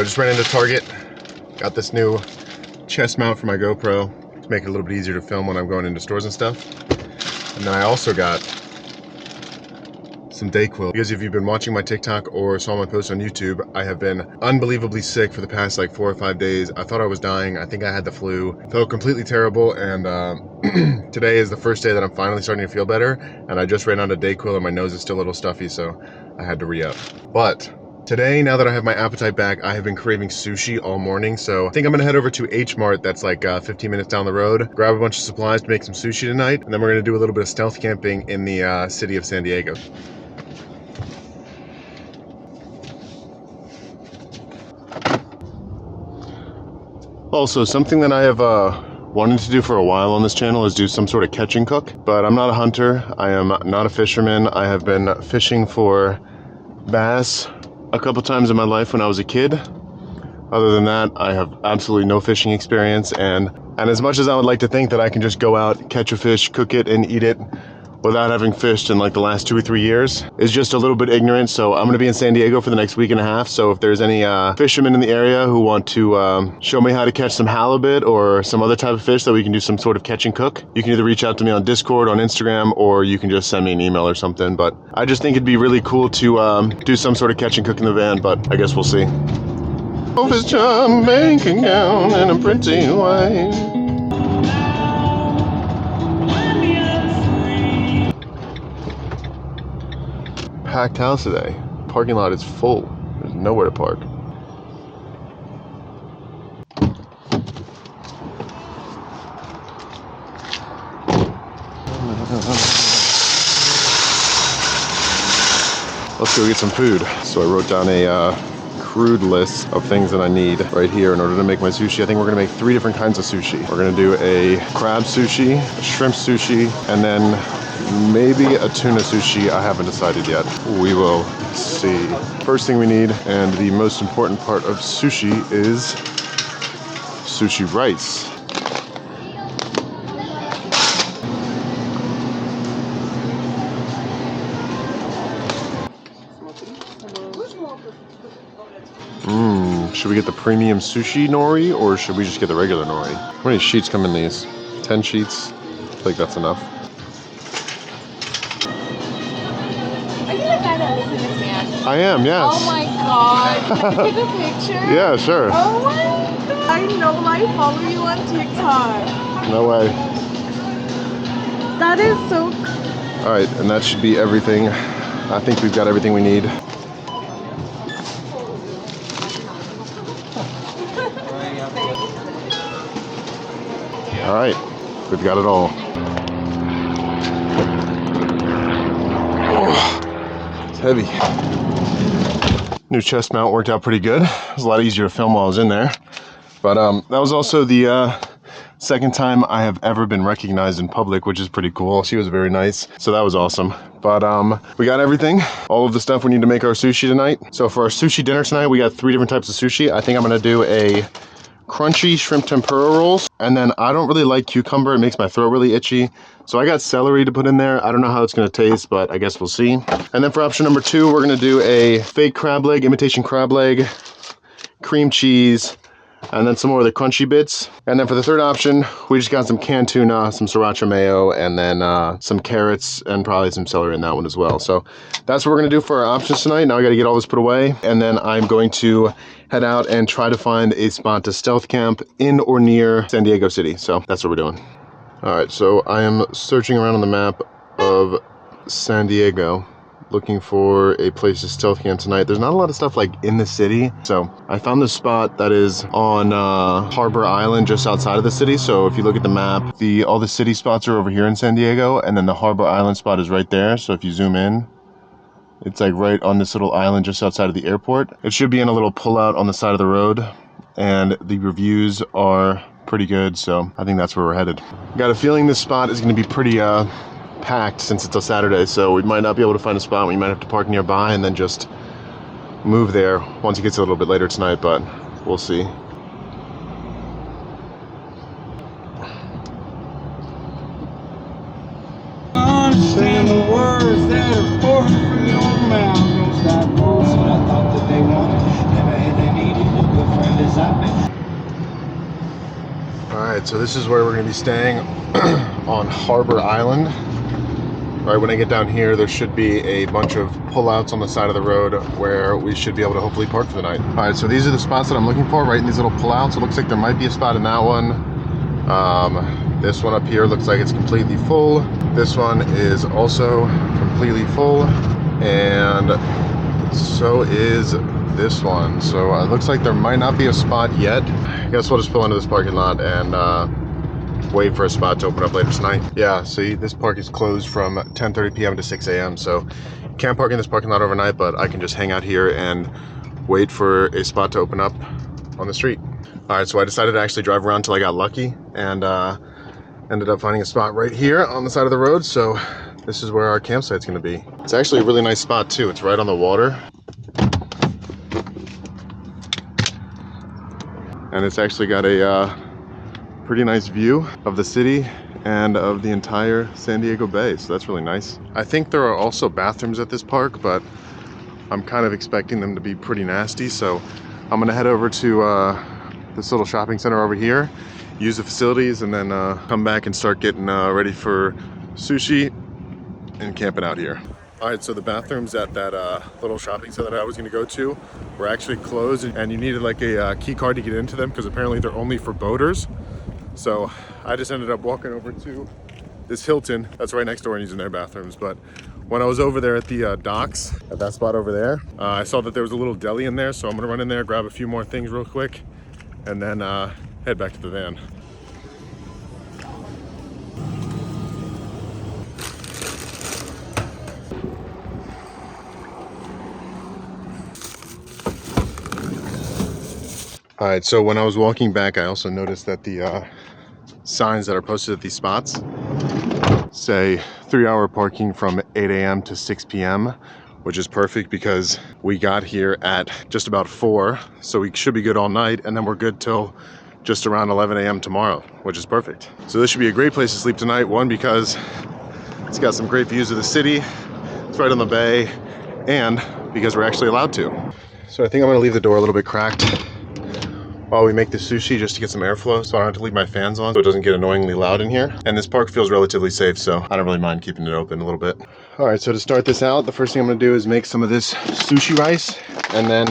I just ran into Target, got this new chest mount for my GoPro to make it a little bit easier to film when I'm going into stores and stuff. And then I also got some Dayquil. Because if you've been watching my TikTok or saw my post on YouTube, I have been unbelievably sick for the past like 4 or 5 days. I thought I was dying. I think I had the flu. Felt completely terrible, and today is the first day that I'm finally starting to feel better, and I just ran out of Dayquil and my nose is still a little stuffy, so I had to re-up. But today, now that I have my appetite back, I have been craving sushi all morning, so I think I'm gonna head over to H Mart, that's like 15 minutes down the road, grab a bunch of supplies to make some sushi tonight, and then we're gonna do a little bit of stealth camping in the city of San Diego. Also, something that I have wanted to do for a while on this channel is do some sort of catch and cook, but I'm not a hunter, I am not a fisherman. I have been fishing for bass a couple times in my life when I was a kid. Other than that, I have absolutely no fishing experience, and as much as I would like to think that I can just go out, catch a fish, cook it, and eat it without having fished in like the last 2 or 3 years, is just a little bit ignorant. So I'm gonna be in San Diego for the next week and a half, so if there's any fishermen in the area who want to show me how to catch some halibut or some other type of fish that we can do some sort of catch and cook, you can either reach out to me on Discord, on Instagram, or you can just send me an email or something. But I just think it'd be really cool to do some sort of catch and cook in the van, but I guess we'll see. Of his charm bank account in a pretty way. Packed house today. Parking lot is full. There's nowhere to park. Let's go get some food. So I wrote down a crude list of things that I need right here in order to make my sushi. I think we're gonna make 3 different kinds of sushi. We're gonna do a crab sushi, a shrimp sushi, and then maybe a tuna sushi. I haven't decided yet. We will see. First thing we need, and the most important part of sushi, is sushi rice. Should we get the premium sushi nori, or should we just get the regular nori? How many sheets come in these? 10 sheets? I think that's enough. Are you the guy that lives in this van? I am, yes. Oh my god. Can I take a picture? Yeah, sure. Oh my god. I know I follow you on TikTok. No way. That is so cool. Alright, and that should be everything. I think we've got everything we need. Alright, we've got it all. Oh, it's heavy. New chest mount worked out pretty good. It was a lot easier to film while I was in there. But that was also the second time I have ever been recognized in public, which is pretty cool. She was very nice, so that was awesome. But we got everything, all of the stuff we need to make our sushi tonight. So for our sushi dinner tonight, we got 3 different types of sushi. I think I'm gonna do a crunchy shrimp tempura rolls, and then I don't really like cucumber. It makes my throat really itchy, so I got celery to put in there. I don't know how it's gonna taste, but I guess we'll see. And then for option number 2, we're gonna do a fake crab leg, imitation crab leg, cream cheese, and then some more of the crunchy bits. And then for the third option, we just got some canned tuna, some sriracha mayo, and then some carrots, and probably some celery in that one as well. So that's what we're gonna do for our options tonight. Now I gotta get all this put away, and then I'm going to head out and try to find a spot to stealth camp in or near San Diego City. So that's what we're doing. All right, so I am searching around on the map of San Diego, looking for a place to stealth camp tonight. There's not a lot of stuff like in the city, so I found this spot that is on Harbor Island, just outside of the city. So if you look at the map, all the city spots are over here in San Diego, and then the Harbor Island spot is right there. So if you zoom in, it's like right on this little island just outside of the airport. It should be in a little pullout on the side of the road, and the reviews are pretty good, so I think that's where we're headed. Got a feeling this spot is going to be pretty packed since it's a Saturday, so we might not be able to find a spot. We might have to park nearby and then just move there once it gets a little bit later tonight, but we'll see. Understand the words that are pouring from your mouth. Don't stop moving. I thought that they wanted, never had they needed to go. Alright, so this is where we're going to be staying on Harbor Island. Right when I get down here, there should be a bunch of pullouts on the side of the road where we should be able to hopefully park for the night. Alright, so these are the spots that I'm looking for, right in these little pullouts. It looks like there might be a spot in that one. This one up here looks like it's completely full. This one is also completely full. And so is this one. So it looks like there might not be a spot yet. I guess we'll just pull into this parking lot and wait for a spot to open up later tonight. Yeah, see, this park is closed from 10:30 p.m. to 6 a.m. So you can't park in this parking lot overnight, but I can just hang out here and wait for a spot to open up on the street. All right, so I decided to actually drive around till I got lucky and ended up finding a spot right here on the side of the road. So this is where our campsite's gonna be. It's actually a really nice spot too. It's right on the water. And it's actually got a pretty nice view of the city and of the entire San Diego Bay, so that's really nice. I think there are also bathrooms at this park, but I'm kind of expecting them to be pretty nasty, so I'm gonna head over to this little shopping center over here, use the facilities, and then come back and start getting ready for sushi and camping out here. All right, so the bathrooms at that little shopping center that I was gonna go to were actually closed, and you needed like a key card to get into them because apparently they're only for boaters. So I just ended up walking over to this Hilton that's right next door and using their bathrooms. But when I was over there at the docks, at that spot over there, I saw that there was a little deli in there. So I'm gonna run in there, grab a few more things real quick, and then head back to the van. All right, so when I was walking back, I also noticed that the signs that are posted at these spots say 3-hour parking from 8 a.m. to 6 p.m., which is perfect because we got here at just about 4, so we should be good all night, and then we're good till just around 11 a.m. tomorrow, which is perfect. So this should be a great place to sleep tonight. One, because it's got some great views of the city, it's right on the bay, and because we're actually allowed to. So I think I'm gonna leave the door a little bit cracked while we make the sushi, just to get some airflow, so I don't have to leave my fans on so it doesn't get annoyingly loud in here. And this park feels relatively safe, so I don't really mind keeping it open a little bit. All right, so to start this out, the first thing I'm gonna do is make some of this sushi rice, and then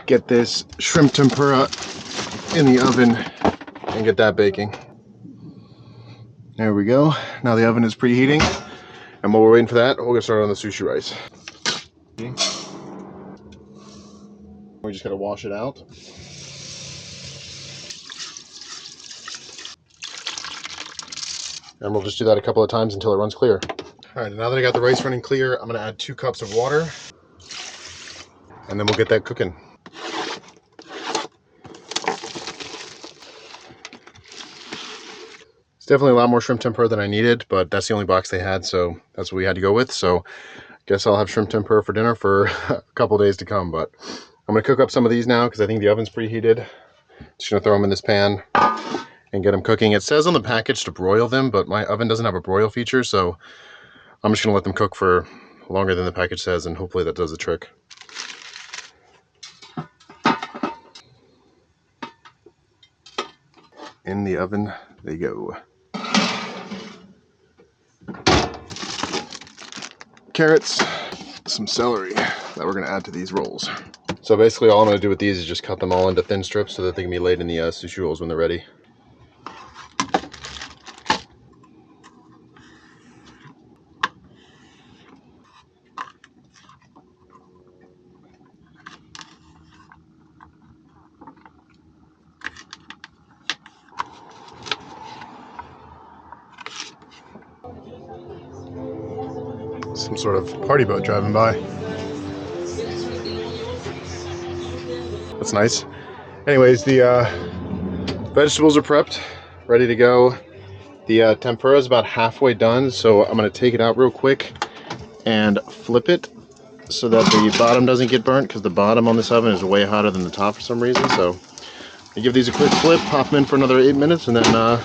get this shrimp tempura in the oven and get that baking. There we go. Now the oven is preheating, and while we're waiting for that, we'll get started on the sushi rice. We just gotta wash it out. And we'll just do that a couple of times until it runs clear. All right, now that I got the rice running clear, I'm gonna add 2 cups of water, and then we'll get that cooking. It's definitely a lot more shrimp tempura than I needed, but that's the only box they had, so that's what we had to go with. So guess I'll have shrimp tempura for dinner for a couple days to come, but I'm gonna cook up some of these now because I think the oven's preheated. Just gonna throw them in this pan and get them cooking. It says on the package to broil them, but my oven doesn't have a broil feature, so I'm just gonna let them cook for longer than the package says, and hopefully that does the trick. In the oven they go. Carrots, some celery that we're gonna add to these rolls. So basically all I'm gonna do with these is just cut them all into thin strips so that they can be laid in the sushi rolls when they're ready. Some sort of party boat driving by. That's nice. Anyways, the vegetables are prepped, ready to go. The tempura is about halfway done, so I'm gonna take it out real quick and flip it so that the bottom doesn't get burnt, because the bottom on this oven is way hotter than the top for some reason. So I give these a quick flip, pop them in for another 8 minutes, and then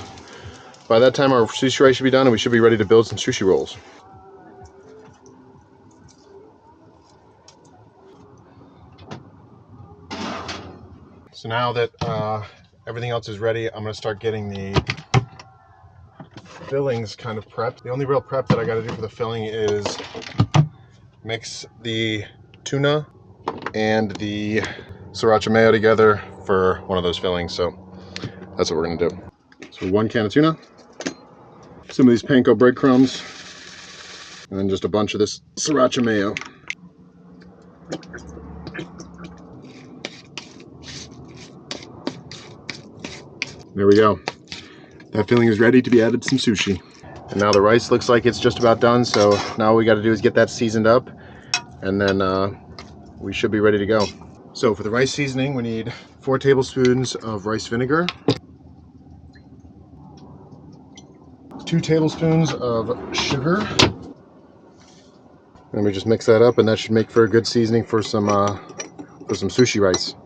by that time our sushi rice should be done and we should be ready to build some sushi rolls. So now that everything else is ready, I'm gonna start getting the fillings kind of prepped. The only real prep that I gotta do for the filling is mix the tuna and the sriracha mayo together for one of those fillings. So that's what we're gonna do. So 1 can of tuna, some of these panko breadcrumbs, and then just a bunch of this sriracha mayo. There we go. That filling is ready to be added to some sushi. And now the rice looks like it's just about done, so now all we gotta do is get that seasoned up, and then we should be ready to go. So for the rice seasoning, we need 4 tablespoons of rice vinegar, 2 tablespoons of sugar, and we just mix that up, and that should make for a good seasoning for some sushi rice.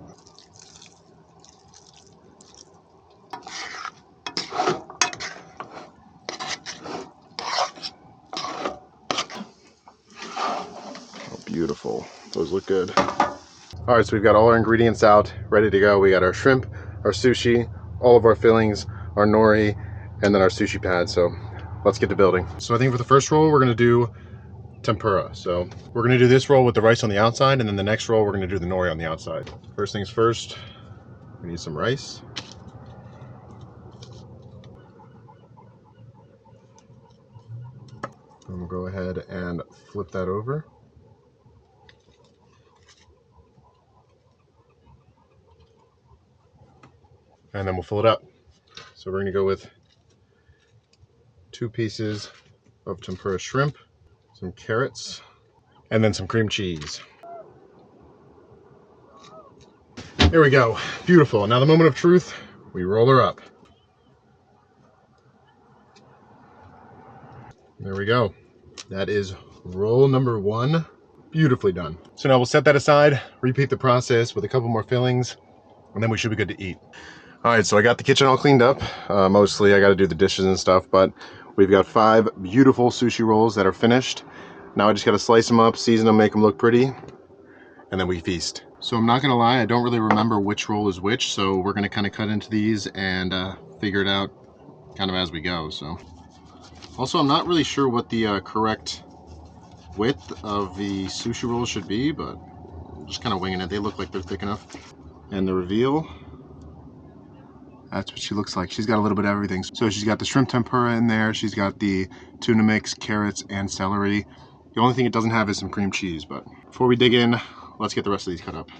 Oh, beautiful. Those look good. All right, so we've got all our ingredients out, ready to go. We got our shrimp, our sushi, all of our fillings, our nori, and then our sushi pad. So let's get to building. So I think for the first roll, we're gonna do tempura. So we're gonna do this roll with the rice on the outside, and then the next roll, we're gonna do the nori on the outside. First things first, we need some rice. And we'll go ahead and flip that over. And then we'll fill it up. So we're gonna go with 2 pieces of tempura shrimp, some carrots, and then some cream cheese. There we go, beautiful. Now the moment of truth, we roll her up. There we go. That is roll number 1, beautifully done. So now we'll set that aside, repeat the process with a couple more fillings, and then we should be good to eat. All right, so I got the kitchen all cleaned up. Mostly I got to do the dishes and stuff, but we've got 5 beautiful sushi rolls that are finished. Now I just got to slice them up, season them, make them look pretty, and then we feast. So I'm not gonna lie, I don't really remember which roll is which, so we're gonna kind of cut into these and figure it out kind of as we go. So also, I'm not really sure what the correct width of the sushi roll should be, but I'm just kind of winging it. They look like they're thick enough. And the reveal, that's what she looks like. She's got a little bit of everything. So she's got the shrimp tempura in there. She's got the tuna mix, carrots, and celery. The only thing it doesn't have is some cream cheese. But before we dig in, let's get the rest of these cut up.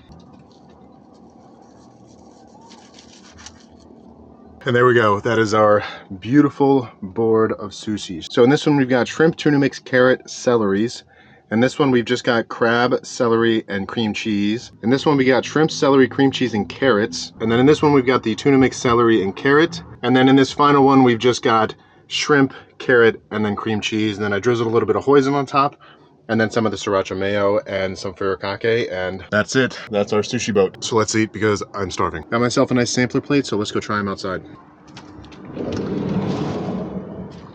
And there we go. That is our beautiful board of sushi. So in this one, we've got shrimp, tuna mix, carrot, celeries. And this one, we've just got crab, celery, and cream cheese. In this one, we got shrimp, celery, cream cheese, and carrots. And then in this one, we've got the tuna mix, celery, and carrot. And then in this final one, we've just got shrimp, carrot, and then cream cheese. And then I drizzled a little bit of hoisin on top, and then some of the sriracha mayo and some furikake, and that's it. That's our sushi boat. So let's eat because I'm starving. Got myself a nice sampler plate, so let's go try them outside.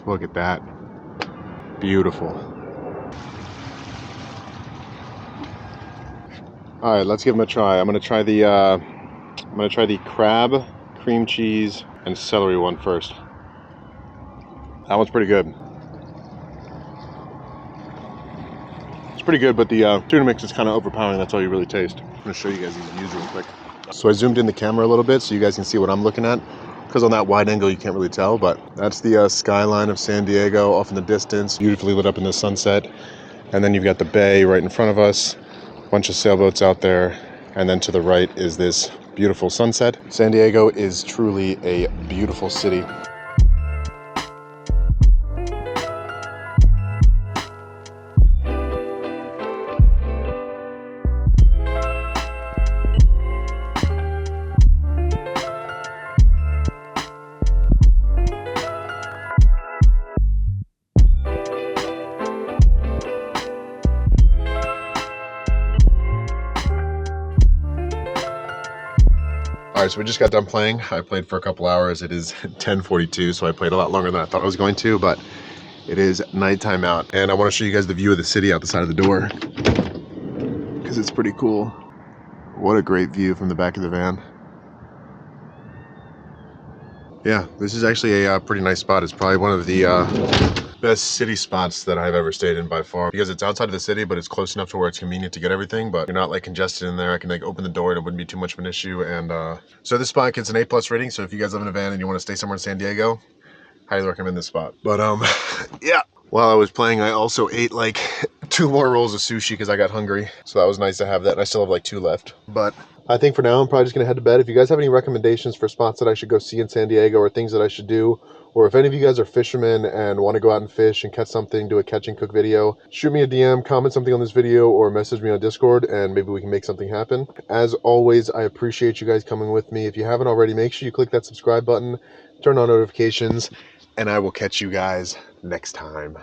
Look at that. Beautiful. All right, let's give them a try. I'm gonna try the crab, cream cheese, and celery one first. That one's pretty good. It's pretty good, but the tuna mix is kind of overpowering. That's all you really taste. I'm gonna show you guys these views real quick. So I zoomed in the camera a little bit so you guys can see what I'm looking at. Because on that wide angle you can't really tell, but that's the skyline of San Diego off in the distance, beautifully lit up in the sunset. And then you've got the bay right in front of us, a bunch of sailboats out there, and then to the right is this beautiful sunset. San Diego is truly a beautiful city. All right, so we just got done playing. I played for a couple hours. It is 10:42, so I played a lot longer than I thought I was going to, but it is nighttime out. And I want to show you guys the view of the city out the side of the door because it's pretty cool. What a great view from the back of the van. Yeah, this is actually a pretty nice spot. It's probably one of the best city spots that I've ever stayed in by far, because it's outside of the city, but it's close enough to where it's convenient to get everything, but you're not like congested in there. I can like open the door and it wouldn't be too much of an issue. And so this spot gets an A+ rating. So if you guys live in a van and you want to stay somewhere in San Diego, highly recommend this spot. But yeah, while I was playing, I also ate like 2 more rolls of sushi because I got hungry. So that was nice to have that. And I still have like 2 left. But I think for now, I'm probably just going to head to bed. If you guys have any recommendations for spots that I should go see in San Diego, or things that I should do, or if any of you guys are fishermen and want to go out and fish and catch something, do a catch and cook video, shoot me a DM, comment something on this video, or message me on Discord, and maybe we can make something happen. As always, I appreciate you guys coming with me. If you haven't already, make sure you click that subscribe button, turn on notifications, and I will catch you guys next time.